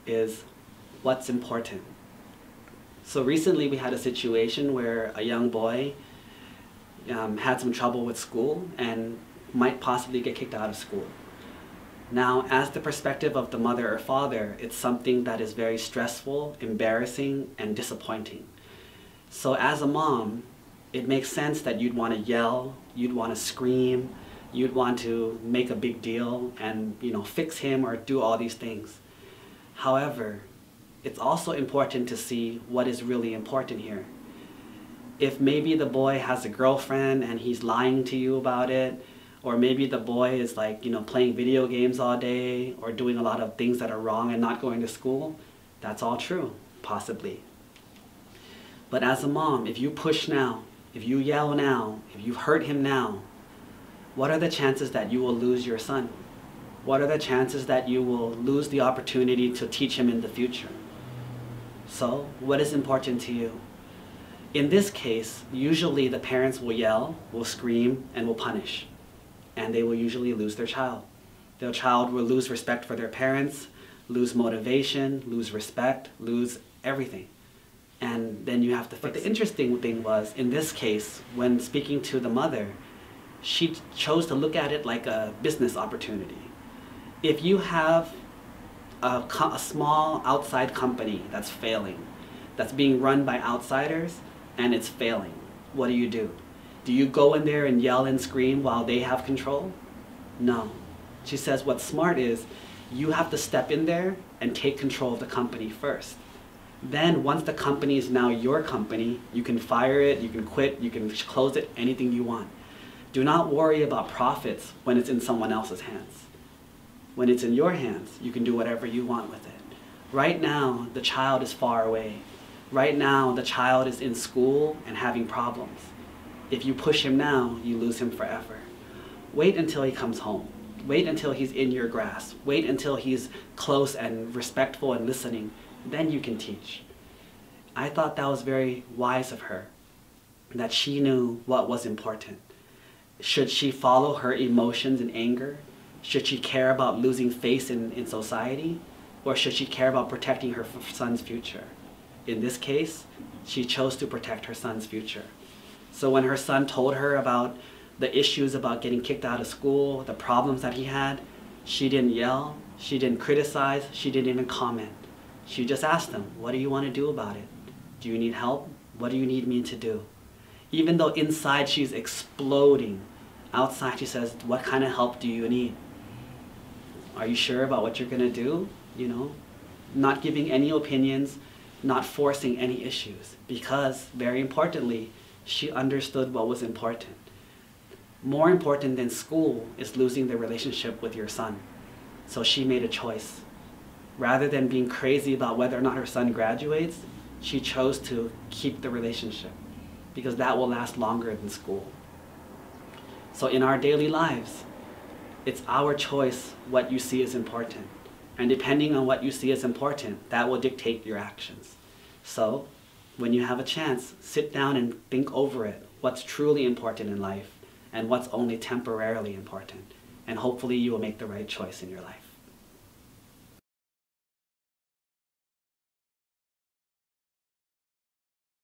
is what's important. So recently we had a situation where a young boy had some trouble with school and might possibly get kicked out of school. Now, as the perspective of the mother or father, it's something that is very stressful, embarrassing, and disappointing. So as a mom, it makes sense that you'd want to yell, you'd want to scream, you'd want to make a big deal and, fix him or do all these things. However, it's also important to see what is really important here. If maybe the boy has a girlfriend and he's lying to you about it, or maybe the boy is playing video games all day or doing a lot of things that are wrong and not going to school, that's all true, possibly. But as a mom, if you push now, if you yell now, if you hurt him now, what are the chances that you will lose your son? What are the chances that you will lose the opportunity to teach him in the future? So, what is important to you? In this case, usually the parents will yell, will scream, and will punish. And they will usually lose their child. Their child will lose respect for their parents, lose motivation, lose respect, lose everything. And then you have to fix it. But the interesting thing was, in this case, when speaking to the mother, she chose to look at it like a business opportunity. If you have a small outside company that's failing, that's being run by outsiders, and it's failing, what do? Do you go in there and yell and scream while they have control? No. She says what's smart is you have to step in there and take control of the company first. Then once the company is now your company, you can fire it, you can quit, you can close it, anything you want. Do not worry about profits when it's in someone else's hands. When it's in your hands, you can do whatever you want with it. Right now, the child is far away. Right now, the child is in school and having problems. If you push him now, you lose him forever. Wait until he comes home. Wait until he's in your grasp. Wait until he's close and respectful and listening. Then you can teach. I thought that was very wise of her, that she knew what was important. Should she follow her emotions and anger? Should she care about losing face in society? Or should she care about protecting her son's future? In this case, she chose to protect her son's future. So when her son told her about the issues about getting kicked out of school, the problems that he had, she didn't yell, she didn't criticize, she didn't even comment. She just asked him, what do you want to do about it? Do you need help? What do you need me to do? Even though inside she's exploding, outside she says, what kind of help do you need? Are you sure about what you're going to do? Not giving any opinions, not forcing any issues, because, very importantly, she understood what was important. More important than school is losing the relationship with your son. So she made a choice. Rather than being crazy about whether or not her son graduates, she chose to keep the relationship, because that will last longer than school. So in our daily lives, it's our choice what you see as important. And depending on what you see as important, that will dictate your actions. So, when you have a chance, sit down and think over it. What's truly important in life and what's only temporarily important. And hopefully you will make the right choice in your life.